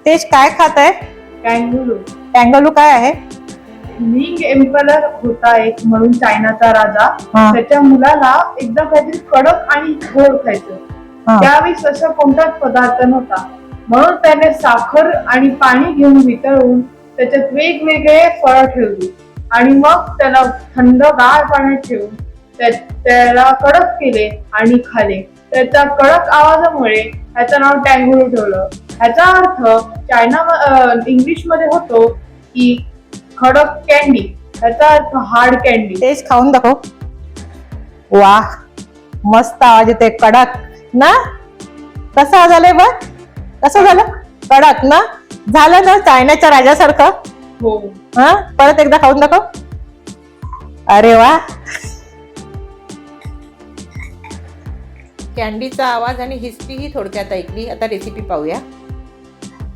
तेच काय खात आहे? कँगुरू. कँगलू काय आहे? मिंग एम्परर होता एक म्हणून चायनाचा राजा. हा. त्याच्या मुलाला एकदा काहीतरी कडक आणि गोड खायचं. हा. त्यावेळी असा कोणताच पदार्थ नव्हता, म्हणून त्याने साखर आणि पाणी घेऊन वितळून त्याच्यात वेगवेगळे फळं ठेवली आणि मग त्याला थंडगार पाण्यात ठेवून त्याला कडक केले आणि खाले. त्याच्या कडक आवाजामुळे ह्याचं नाव टँगुरू ठेवलं. ह्याचा अर्थ इंग्लिश मध्ये होतो की कडक कॅन्डी. ह्याचा अर्थ हार्ड कॅन्डी. तेच खाऊन दाखव. वा, मस्त आवाज येते. कडक ना? कसं झालंय बघ, कसं झालं? कडक ना झालं ना, चायनाच्या राजासारखं. हो. हा, परत एकदा खाऊन दाखव. अरे वा. कॅन्डीचा आवाज आणि हिस्ट्री ही थोडक्यात ऐकली. आता रेसिपी पाहूया.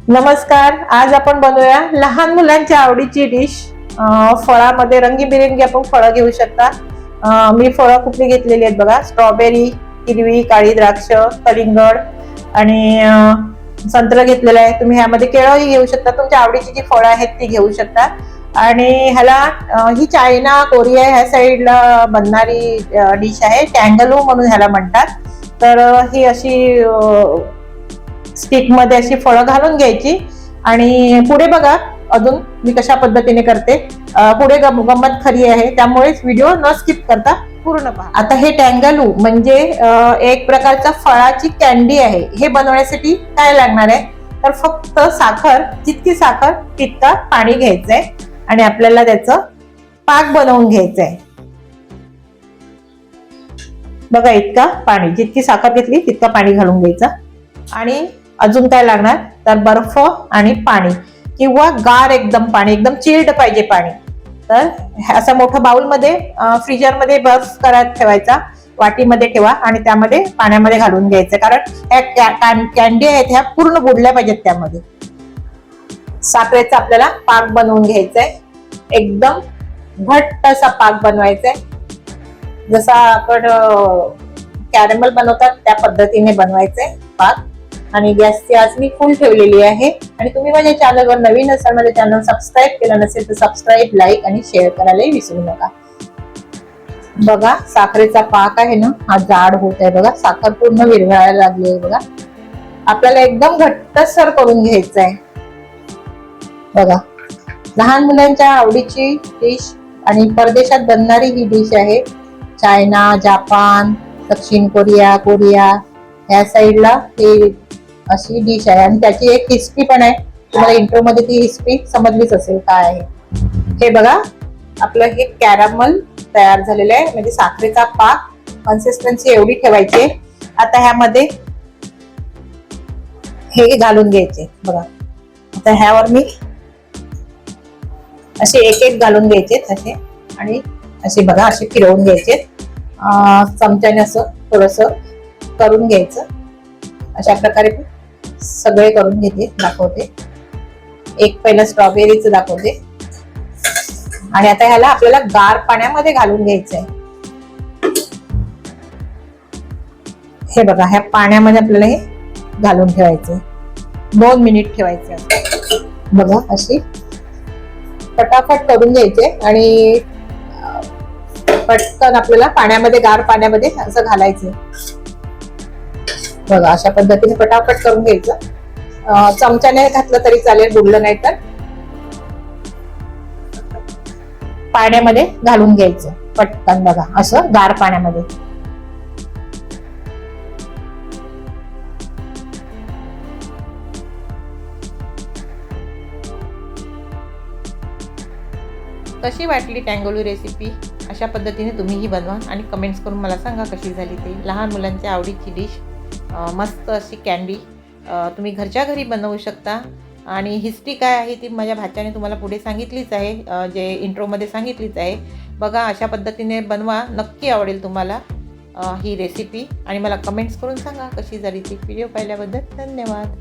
नमस्कार, आज आपण बनवूया लहान मुलांच्या आवडीची डिश. फळामध्ये रंगीबेरंगी आपण फळं घेऊ शकता. मी फळं कुठली घेतलेली आहेत बघा. स्ट्रॉबेरी, हिरवी, काळी द्राक्ष, कलिंगड आणि संत्र घेतलेलं आहे. तुम्ही ह्यामध्ये केळंही घेऊ शकता. तुमच्या आवडीची जी फळं आहेत ती घेऊ शकता. आणि ह्याला ही चायना, कोरिया ह्या साईडला बनणारी डिश आहे. टँगलू म्हणून ह्याला म्हणतात. तर ही अशी स्टिक मध्ये अशी फळं घालून घ्यायची आणि पुढे बघा अजून मी कशा पद्धतीने करते. पुढे गंमत खरी आहे, त्यामुळेच व्हिडिओ न स्किप करता पूर्ण पहा. आता हे टँगलू म्हणजे एक प्रकारचा फळाची कॅन्डी आहे. हे बनवण्यासाठी काय लागणार आहे तर फक्त साखर, जितकी साखर तितका पाणी घ्यायचंय आणि आपल्याला त्याचं पाक बनवून घ्यायचंय. बघा इतका पाणी, जितकी साखर घेतली तितका पाणी घालून घ्यायचा. आणि अजून काय लागणार तर बर्फ आणि पाणी किंवा गार एकदम पाणी, एकदम चिल्ड पाहिजे पाणी. तर असं मोठं बाउलमध्ये फ्रीजरमध्ये बर्फ करत ठेवायचा, वाटीमध्ये ठेवा आणि त्यामध्ये पाण्यामध्ये घालून घ्यायचं. कारण ह्या कॅन्डी आहेत ह्या पूर्ण बुडल्या पाहिजेत त्यामध्ये. साखरेचा आपल्याला पाक बनवून घ्यायचाय. एकदम घट्ट असा पाक बनवायचा आहे. जसा आपण कॅरमल बनवतात त्या पद्धतीने बनवायचंय पाक. आणि गॅसची आज मी फुल ठेवलेली आहे. आणि तुम्ही माझ्या चॅनलवर नवीन असाल, माझ्या चॅनल सबस्क्राईब केलं नसेल तर सबस्क्राईब, लाईक आणि शेअर करायलाही विसरू नका. बघा साखरेचा पाक आहे ना, हा जाड होत आहे बघा. साखर पूर्ण विरघळायला लागली आहे बघा. आपल्याला एकदम घट्टसर करून घ्यायचं आहे बघा. लहान मुलांच्या आवडीची डिश आणि परदेशात बनणारी ही डिश आहे. चायना, जापान, दक्षिण कोरिया, या साईडला हे अशी डिश आहे. आणि त्याची एक हिस्ट्री पण आहे. तुम्हाला इंट्रो मध्ये ती हिस्ट्री समजलीच असेल काय आहे. हे बघा आपलं हे कॅरमल तयार झालेलं आहे, म्हणजे साखरेचा पाक. कन्सिस्टन्सी एवढी ठेवायची. आता ह्यामध्ये हे घालून घ्यायचे बघा. आता ह्यावर मी असे एक एक घालून घ्यायचे असे आणि असे बघा असे फिरवून घ्यायचे. चमच्याने असं थोडस करून घ्यायचं. अशा प्रकारे सगळे करून घेते, दाखवते. एक पहिलं स्ट्रॉबेरीचं दाखवते. आणि आता ह्याला आपल्याला गार पाण्यामध्ये घालून घ्यायचंय. हे बघा ह्या पाण्यामध्ये आपल्याला हे घालून ठेवायचंय. 2 मिनिट ठेवायचे. बघा अशी फटाफट करून घ्यायचे आणि पटकन आपल्याला पाण्यामध्ये, गार पाण्यामध्ये असं घालायचं. बघा अशा पद्धतीने पटापट करून घ्यायचं. चमच्याने घातलं तरी चालेल, बुडलं नाही तर. पाण्यामध्ये घालून घ्यायचं पटकन बघा असं गार पाण्यामध्ये. कशी वाटली टँगलू रेसिपी? अशा पद्धतीने तुम्हीही बनवा आणि कमेंट्स करून मला सांगा कशी झाली ते. लहान मुलांच्या आवडीची डिश, मस्त अशी कॅन्डी तुम्ही घरच्या घरी बनवू शकता. आणि हिस्ट्री काय आहे ती माझ्या भाच्याने तुम्हाला पुढे सांगितलीच आहे, जे इंट्रोमध्ये सांगितलीच आहे. बघा अशा पद्धतीने बनवा, नक्की आवडेल तुम्हाला ही रेसिपी. आणि मला कमेंट्स करून सांगा कशी झाली ती. व्हिडिओ पाहिल्याबद्दल धन्यवाद.